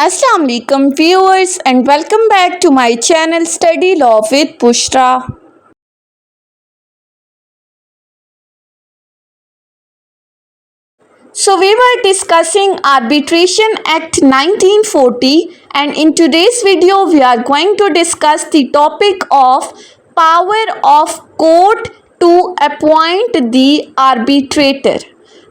Assalamu alaikum viewers and welcome back to my channel Study Law with Bushra. So we were discussing Arbitration Act 1940 and in today's video we are going to discuss the topic of power of court to appoint the arbitrator.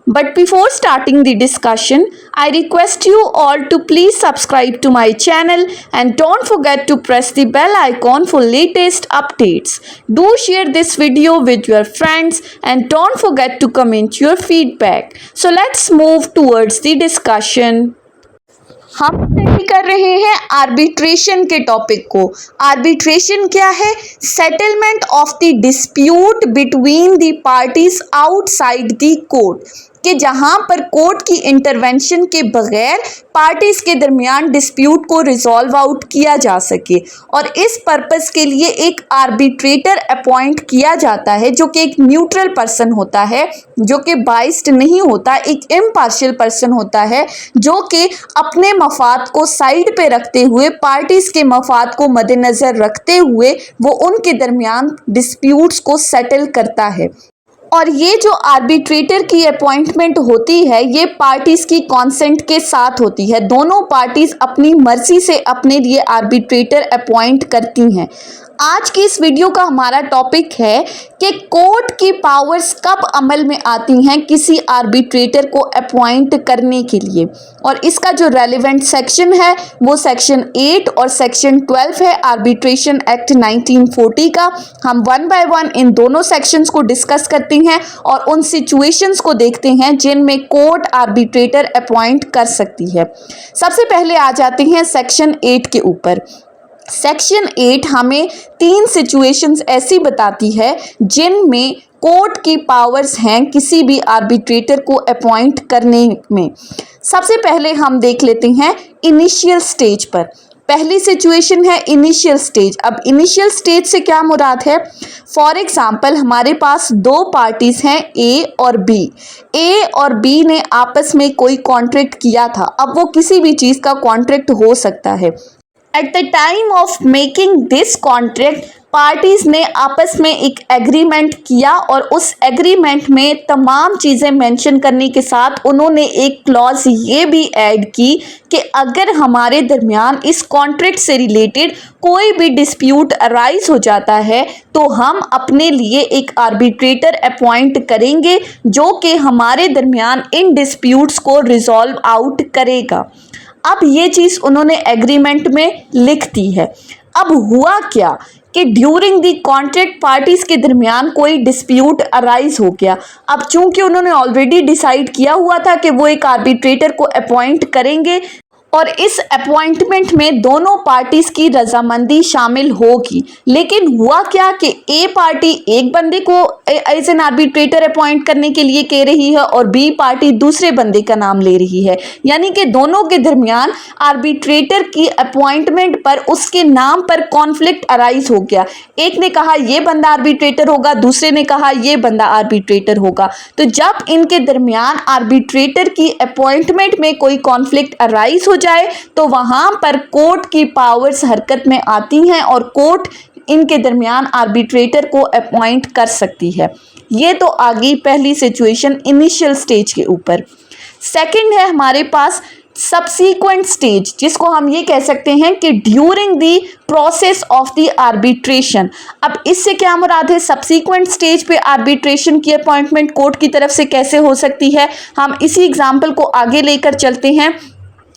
But before starting the discussion, I request you all to please subscribe to my channel and don't forget to press the bell icon for latest updates. Do share this video with your friends and don't forget to comment your feedback. So let's move towards the discussion. हम study कर रहे हैं arbitration के topic को। Arbitration क्या है? Settlement of the dispute between the parties outside the court, कि जहां पर कोर्ट की इंटरवेंशन के बगैर पार्टीज के दरमियान डिस्प्यूट को रिजॉल्व आउट किया जा सके। और इस पर्पस के लिए एक आर्बिट्रेटर अपॉइंट किया जाता है जो कि एक न्यूट्रल पर्सन होता है, जो कि बाइस्ड नहीं होता, एक इम्पार्शियल पर्सन होता है, जो कि अपने मफाद को साइड पे रखते हुए, पार्टीज के मफाद को मद्देनजर रखते हुए वो उनके दरमियान डिस्प्यूट्स को सेटल करता है। और ये जो आर्बिट्रेटर की अपॉइंटमेंट होती है ये पार्टीज की कॉन्सेंट के साथ होती है। दोनों पार्टीज अपनी मर्जी से अपने लिए आर्बिट्रेटर अपॉइंट करती हैं। आज की इस वीडियो का हमारा टॉपिक है कि कोर्ट की पावर्स कब अमल में आती हैं किसी आर्बिट्रेटर को अपॉइंट करने के लिए। और इसका जो रेलिवेंट सेक्शन है वो सेक्शन 8 और सेक्शन 12 है आर्बिट्रेशन एक्ट 1940 का। हम वन बाय वन इन दोनों सेक्शंस को डिस्कस करते हैं और उन सिचुएशंस को देखते हैं जिनमें कोर्ट आर्बिट्रेटर अपॉइंट कर सकती है। सबसे पहले आ जाते हैं सेक्शन 8 के ऊपर। सेक्शन 8 हमें 3 सिचुएशंस ऐसी बताती है जिनमें कोर्ट की पावर्स हैं किसी भी आर्बिट्रेटर को अपॉइंट करने में। सबसे पहले हम देख लेते हैं इनिशियल स्टेज पर। पहली सिचुएशन है इनिशियल स्टेज। अब इनिशियल स्टेज से क्या मुराद है? फॉर एग्जाम्पल हमारे पास दो पार्टीज हैं ए और बी। ए और बी ने आपस में कोई कॉन्ट्रैक्ट किया था। अब वो किसी भी चीज़ का कॉन्ट्रैक्ट हो सकता है। At the time of making this contract parties ने आपस में एक एग्रीमेंट किया और उस एग्रीमेंट में तमाम चीज़ें मेंशन करने के साथ उन्होंने एक क्लॉज ये भी ऐड की कि अगर हमारे दरमियान इस कॉन्ट्रैक्ट से रिलेटेड कोई भी डिस्प्यूट अराइज हो जाता है तो हम अपने लिए एक आर्बिट्रेटर अपॉइंट करेंगे जो कि हमारे दरमियान इन डिस्प्यूट्स को रिजॉल्व आउट करेगा। अब ये चीज़ उन्होंने एग्रीमेंट में लिख दी है। अब हुआ क्या कि ड्यूरिंग दी कॉन्ट्रैक्ट पार्टीज के दरमियान कोई डिस्प्यूट अराइज हो गया। अब चूंकि उन्होंने ऑलरेडी डिसाइड किया हुआ था कि वो एक आर्बिट्रेटर को अपॉइंट करेंगे और इस अपॉइंटमेंट में दोनों पार्टीज की रजामंदी शामिल होगी। लेकिन हुआ क्या कि ए पार्टी एक बंदे को एज एन आर्बिट्रेटर अपॉइंट करने के लिए कह रही है और बी पार्टी दूसरे बंदे का नाम ले रही है। यानी कि दोनों के दरमियान आर्बिट्रेटर की अपॉइंटमेंट पर उसके नाम पर कॉन्फ्लिक्ट अराइज हो गया। एक ने कहा ये बंदा आर्बिट्रेटर होगा, दूसरे ने कहा ये बंदा आर्बिट्रेटर होगा। तो जब इनके दरमियान आर्बिट्रेटर की अपॉइंटमेंट में कोई कॉन्फ्लिक्ट अराइज हो जाए तो वहां पर कोर्ट की पावर्स हरकत में आती हैं और कोर्ट इनके दरमियान आर्बिट्रेटर को अपॉइंट कर सकती है। ये तो आ गई पहली सिचुएशन इनिशियल स्टेज के ऊपर। सेकंड है हमारे पास सब्सीक्वेंट स्टेज, जिसको हम ये कह सकते हैं कि during the process of the arbitration. अब इससे क्या मुराद है? सब्सीक्वेंट स्टेज पे आर्बिट्रेशन की अपॉइंटमेंट कोर्ट की तरफ से कैसे हो सकती है? हम इसी एग्जाम्पल को आगे लेकर चलते हैं।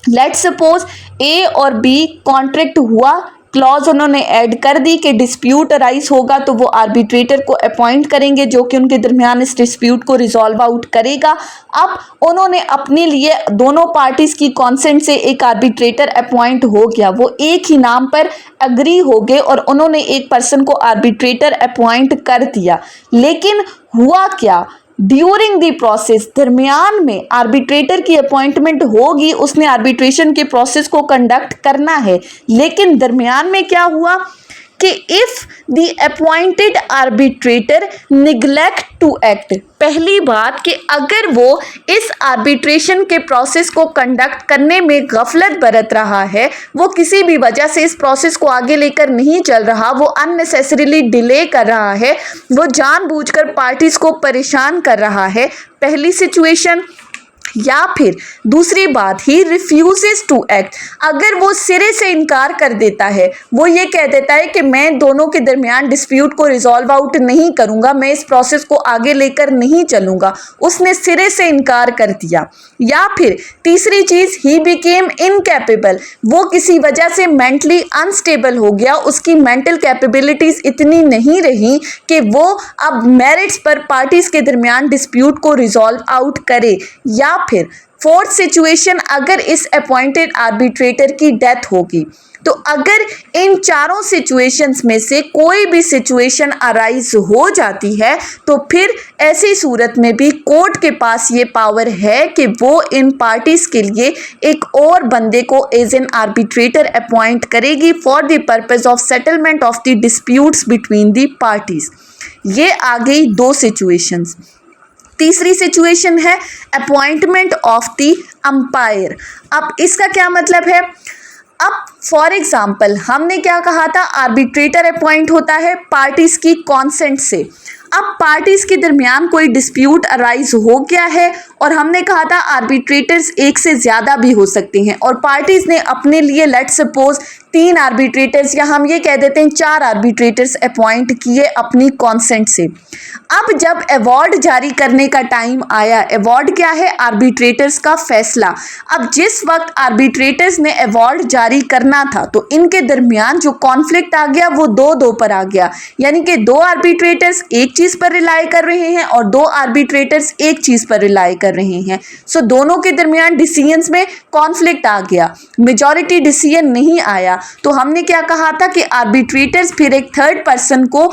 लेट्स सपोज ए और बी कॉन्ट्रैक्ट हुआ, क्लॉज उन्होंने ऐड कर दी कि डिस्प्यूट अराइज होगा तो वो आर्बिट्रेटर को अपॉइंट करेंगे जो कि उनके दरमियान इस डिस्प्यूट को रिजॉल्व आउट करेगा। अब उन्होंने अपने लिए दोनों पार्टीज की कॉन्सेंट से एक आर्बिट्रेटर अपॉइंट हो गया। वो एक ही नाम पर अग्री हो गए और उन्होंने एक पर्सन को आर्बिट्रेटर अपॉइंट कर दिया। लेकिन हुआ क्या? ड्यूरिंग द प्रोसेस दरमियान में आर्बिट्रेटर की अपॉइंटमेंट होगी, उसने आर्बिट्रेशन के प्रोसेस को कंडक्ट करना है। लेकिन दरमियान में क्या हुआ कि if the appointed arbitrator neglect to act, पहली बात कि अगर वो इस आर्बिट्रेशन के प्रोसेस को कंडक्ट करने में गफलत बरत रहा है, वो किसी भी वजह से इस प्रोसेस को आगे लेकर नहीं चल रहा, वो अननेसेसरीली डिले कर रहा है, वो जानबूझकर पार्टीज को परेशान कर रहा है, पहली सिचुएशन। या फिर दूसरी बात, ही रिफ्यूजेस टू एक्ट, अगर वो सिरे से इनकार कर देता है, वो ये कह देता है कि मैं दोनों के दरमियान डिस्प्यूट को रिजॉल्व आउट नहीं करूंगा, मैं इस प्रोसेस को आगे लेकर नहीं चलूंगा, उसने सिरे से इनकार कर दिया। या फिर तीसरी चीज, ही बिकेम इनकैपेबल, वो किसी वजह से मेंटली अनस्टेबल हो गया, उसकी मेंटल कैपेबिलिटीज इतनी नहीं रही कि वो अब मेरिट्स पर पार्टीज के दरमियान डिस्प्यूट को रिजॉल्व आउट करे। या फिर फोर्थ सिचुएशन, अगर इस अपॉइंटेड आर्बिट्रेटर की डेथ होगी, तो अगर इन चारों सिचुएशंस में से कोई भी सिचुएशन अराइज हो जाती है, तो फिर ऐसी सूरत में भी कोर्ट के पास ये पावर है कि वो इन पार्टीज के लिए एक और बंदे को एज एन आर्बिट्रेटर अपॉइंट करेगी for the purpose of settlement of the disputes between the parties. ये आ गई दो सिचुएशंस। तीसरी सिचुएशन है अपॉइंटमेंट ऑफ द अंपायर। अब इसका क्या मतलब है? अब फॉर एग्जाम्पल हमने क्या कहा था, आर्बिट्रेटर अपॉइंट होता है पार्टीज की कॉन्सेंट से। अब पार्टीज के दरमियान कोई डिस्प्यूट अराइज हो गया है और हमने कहा था आर्बिट्रेटर्स एक से ज़्यादा भी हो सकते हैं, और पार्टीज ने अपने लिए लेट सपोज 3 आर्बिट्रेटर्स या हम ये कह देते हैं 4 आर्बिट्रेटर्स अपॉइंट किए अपनी कॉन्सेंट से। अब जब अवार्ड जारी करने का टाइम आया, अवार्ड क्या है? आर्बिट्रेटर्स का फैसला। अब जिस वक्त आर्बिट्रेटर्स ने अवार्ड जारी करना था, तो इनके दरमियान जो कॉन्फ्लिक्ट आ गया वो 2-2 पर आ गया, यानी कि 2 आर्बिट्रेटर्स एक चीज पर रिलाई कर रहे हैं और 2 आर्बिट्रेटर्स एक चीज पर रिलाई कर रहे हैं। सो दोनों के दरमियान डिसीजंस में कॉन्फ्लिक्ट आ गया, मेजॉरिटी डिसीजन नहीं आया, तो हमने क्या कहा था कि आर्बिट्रेटर्स फिर एक थर्ड पर्सन को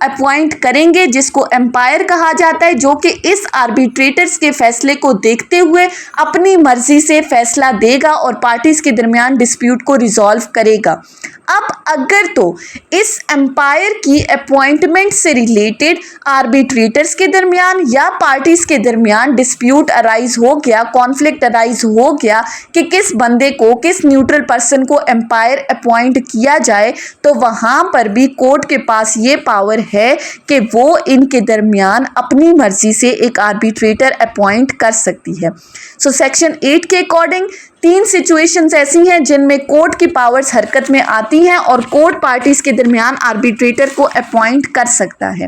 अपॉइंट करेंगे जिसको एम्पायर कहा जाता है, जो कि इस आर्बिट्रेटर्स के फैसले को देखते हुए अपनी मर्जी से फैसला देगा और पार्टीज के दरमियान डिस्प्यूट को रिजॉल्व करेगा। अब अगर तो इस एम्पायर की अपॉइंटमेंट से रिलेटेड आर्बिट्रेटर्स के दरमियान या पार्टीज के दरमियान डिस्प्यूट अराइज हो गया, कॉन्फ्लिक्ट अराइज हो गया कि किस बंदे को, किस न्यूट्रल पर्सन को एम्पायर अपॉइंट किया जाए, तो वहां पर भी कोर्ट के पास ये पावर है कि वो इनके दरमियान अपनी मर्जी से एक आर्बिट्रेटर अपॉइंट कर सकती है। सो सेक्शन 8 के अकॉर्डिंग 3 सिचुएशंस ऐसी हैं जिनमें कोर्ट की पावर्स हरकत में आती हैं और कोर्ट पार्टीज के दरमियान आर्बिट्रेटर को अपॉइंट कर सकता है।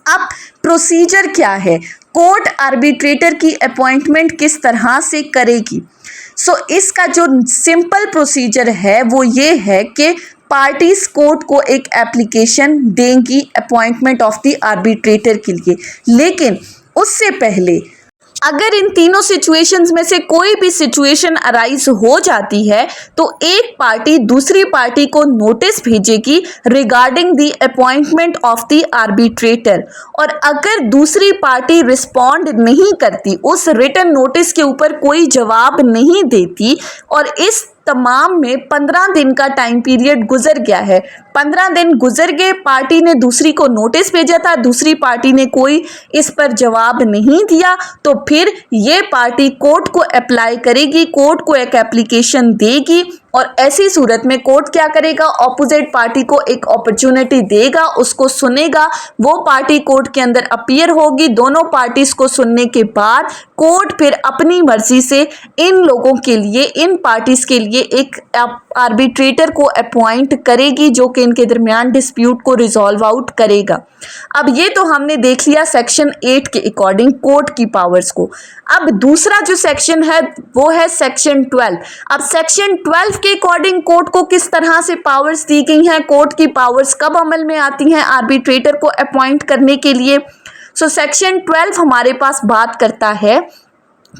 अब प्रोसीजर क्या है? कोर्ट आर्बिट्रेटर की अपॉइंटमेंट किस तरह से करेगी? सो इसका जो सिंपल प्रोसीजर है वो ये है कि पार्टीज कोर्ट को एक एप्लीकेशन देंगी अपॉइंटमेंट ऑफ द आर्बिट्रेटर के लिए, लेकिन उससे पहले अगर इन तीनों सिचुएशंस में से कोई भी सिचुएशन अराइज हो जाती है, तो एक पार्टी दूसरी पार्टी को नोटिस भेजेगी regarding the appointment of the arbitrator, और अगर दूसरी पार्टी रिस्पॉन्ड नहीं करती, उस रिटन नोटिस के ऊपर कोई जवाब नहीं देती, और इस तमाम में 15 दिन का टाइम पीरियड गुजर गया है, 15 दिन गुजर गए, पार्टी ने दूसरी को नोटिस भेजा था, दूसरी पार्टी ने कोई इस पर जवाब नहीं दिया, तो फिर ये पार्टी कोर्ट को अप्लाई करेगी, कोर्ट को एक एप्लीकेशन देगी, और ऐसी सूरत में कोर्ट क्या करेगा? ऑपोजिट पार्टी को एक अपॉर्चुनिटी देगा, उसको सुनेगा, वो पार्टी कोर्ट के अंदर अपीयर होगी, दोनों पार्टीज को सुनने के बाद कोर्ट फिर अपनी मर्जी से इन लोगों के लिए, इन पार्टीज के लिए एक आर्बिट्रेटर को अपॉइंट करेगी जो कि इनके दरमियान डिस्प्यूट को रिजॉल्व आउट करेगा। अब ये तो हमने देख लिया सेक्शन 8 के अकॉर्डिंग कोर्ट की पावर्स को। अब दूसरा जो सेक्शन है वो है सेक्शन 12। अब सेक्शन 12 के अकॉर्डिंग कोर्ट को किस तरह से पावर्स दी गई हैं, कोर्ट की पावर्स कब अमल में आती हैं आर्बिट्रेटर को अपॉइंट करने के लिए। सो सेक्शन 12 हमारे पास बात करता है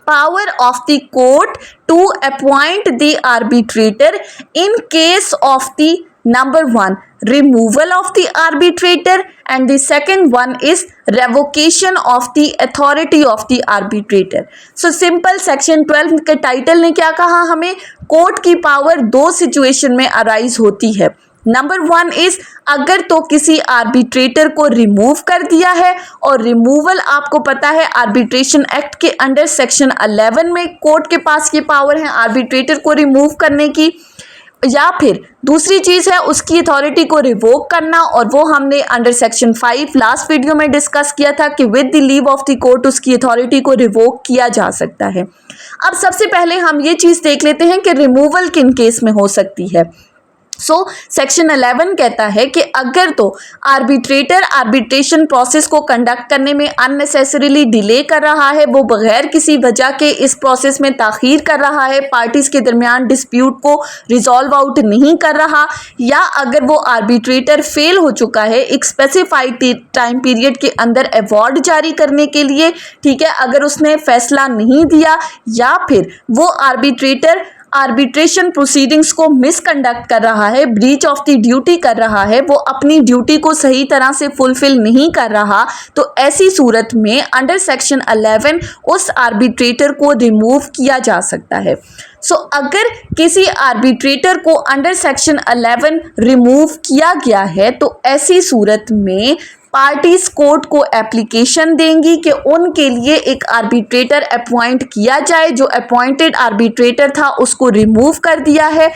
power of the court to appoint the arbitrator in case of the number 1 removal of the arbitrator and the second one is revocation of the authority of the arbitrator. So simple section 12 के title ने क्या कहा हमें? Court की power 2 situation में arise होती है। Number 1 is अगर तो किसी आर्बिट्रेटर को रिमूव कर दिया है, और रिमूवल आपको पता है आर्बिट्रेशन एक्ट के अंडर सेक्शन 11 में कोर्ट के पास ये पावर है आर्बिट्रेटर को रिमूव करने की। या फिर दूसरी चीज है उसकी अथॉरिटी को रिवोक करना, और वो हमने अंडर सेक्शन 5 लास्ट वीडियो में डिस्कस किया था कि with the leave of the court उसकी अथॉरिटी को रिवोक किया जा सकता है। अब सबसे पहले हम ये चीज देख लेते हैं कि रिमूवल किन केस में हो सकती है। सेक्शन 11 कहता है कि अगर तो आर्बिट्रेटर आर्बिट्रेशन प्रोसेस को कंडक्ट करने में अननेसेसरीली डिले कर रहा है, वो बगैर किसी वजह के इस प्रोसेस में ताखीर कर रहा है, पार्टीज के दरमियान डिस्प्यूट को रिजॉल्व आउट नहीं कर रहा, या अगर वो आर्बिट्रेटर फेल हो चुका है एक स्पेसिफाइड टाइम पीरियड के अंदर अवार्ड जारी करने के लिए, ठीक है, अगर उसने फैसला नहीं दिया, या फिर वो आर्बिट्रेटर आर्बिट्रेशन प्रोसीडिंग्स को मिसकंडक्ट कर रहा है, ब्रीच ऑफ द ड्यूटी कर रहा है, वो अपनी ड्यूटी को सही तरह से फुलफिल नहीं कर रहा, तो ऐसी सूरत में अंडर सेक्शन 11 उस आर्बिट्रेटर को रिमूव किया जा सकता है। अगर किसी आर्बिट्रेटर को अंडर सेक्शन 11 रिमूव किया गया है तो ऐसी सूरत में पार्टीज कोर्ट को एप्लीकेशन देंगी कि उनके लिए एक आर्बिट्रेटर अपॉइंट किया जाए, जो अपॉइंटेड आर्बिट्रेटर था उसको रिमूव कर दिया है।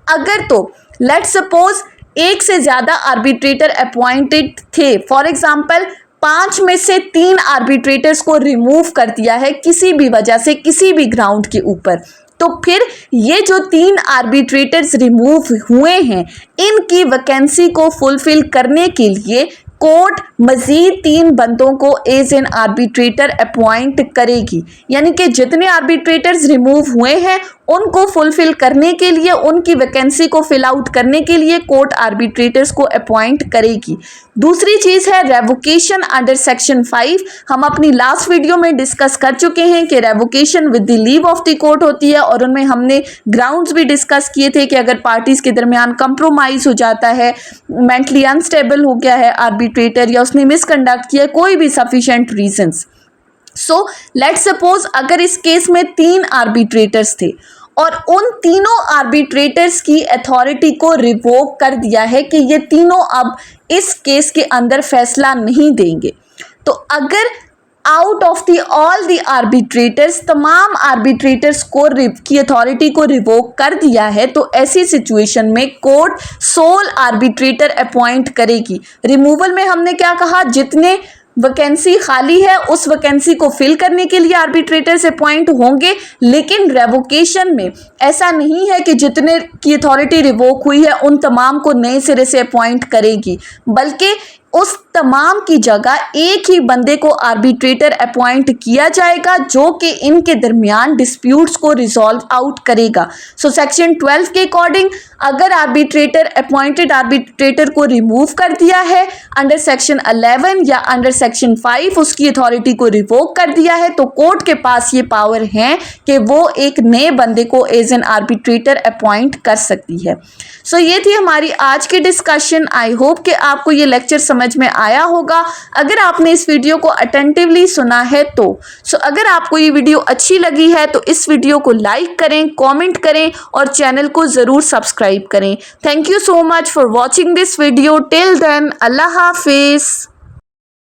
अगर तो लेट्स सपोज एक से ज़्यादा आर्बिट्रेटर अपॉइंटेड थे, फॉर एग्जांपल 5 में से 3 आर्बिट्रेटर्स को रिमूव कर दिया है किसी भी वजह से, किसी भी ग्राउंड के ऊपर, तो फिर ये जो 3 आर्बिट्रेटर्स रिमूव हुए हैं इनकी वैकेंसी को फुलफिल करने के लिए कोर्ट मजीद 3 बंदों को एज एन आर्बिट्रेटर अपॉइंट करेगी। यानी कि जितने आर्बिट्रेटर्स रिमूव हुए हैं उनको फुलफिल करने के लिए, उनकी वैकेंसी को फिल आउट करने के लिए कोर्ट आर्बिट्रेटर्स को अपॉइंट करेगी। दूसरी चीज़ है रेवोकेशन अंडर सेक्शन 5। हम अपनी लास्ट वीडियो में डिस्कस कर चुके हैं कि revocation with the leave of the court होती है, और उनमें हमने ग्राउंड्स भी डिस्कस किए थे कि अगर पार्टीज के दरमियान कंप्रोमाइज हो जाता है, मेंटली अनस्टेबल हो गया है आर्बिट्रेटर, या उसने मिसकंडक्ट किया, कोई भी सफिशिएंट रीजंस। लेट्स सपोज अगर इस केस में 3 आर्बिट्रेटर्स थे और उन तीनों आर्बिट्रेटर्स की अथॉरिटी को रिवोक कर दिया है कि ये तीनों अब इस केस के अंदर फैसला नहीं देंगे, तो अगर out of the all the arbitrators तमाम आर्बिट्रेटर्स को की अथॉरिटी को रिवोक कर दिया है, तो ऐसी सिचुएशन में कोर्ट सोल आर्बिट्रेटर अपॉइंट करेगी। रिमूवल में हमने क्या कहा, जितने वैकेंसी खाली है उस वैकेंसी को फिल करने के लिए आर्बिट्रेटर्स अपॉइंट होंगे, लेकिन रेवोकेशन में ऐसा नहीं है कि जितने की अथॉरिटी रिवोक हुई है उन तमाम को नए सिरे से अपॉइंट करेगी, बल्कि उस तमाम की जगह एक ही बंदे को आर्बिट्रेटर अपॉइंट किया जाएगा जो कि इनके दरमियान डिस्प्यूट्स को रिजॉल्व आउट करेगा। सेक्शन 12 के अकॉर्डिंग अगर आर्बिट्रेटर अपॉइंटेड आर्बिट्रेटर को रिमूव कर दिया है अंडर सेक्शन 11 या अंडर सेक्शन 5 उसकी अथॉरिटी को रिवोक कर दिया है, तो कोर्ट के पास ये पावर है कि वो एक नए बंदे को एज एन आर्बिट्रेटर अपॉइंट कर सकती है। ये थी हमारी आज की डिस्कशन। आई होप कि आपको ये लेक्चर समझ में आया होगा। अगर आपने इस वीडियो को अटेंटिवली सुना है तो अगर आपको ये वीडियो अच्छी लगी है तो इस वीडियो को लाइक करें, कमेंट करें और चैनल को ज़रूर सब्सक्राइब करें। Thank you so much for watching this video. Till then, अल्लाह हाफिज़।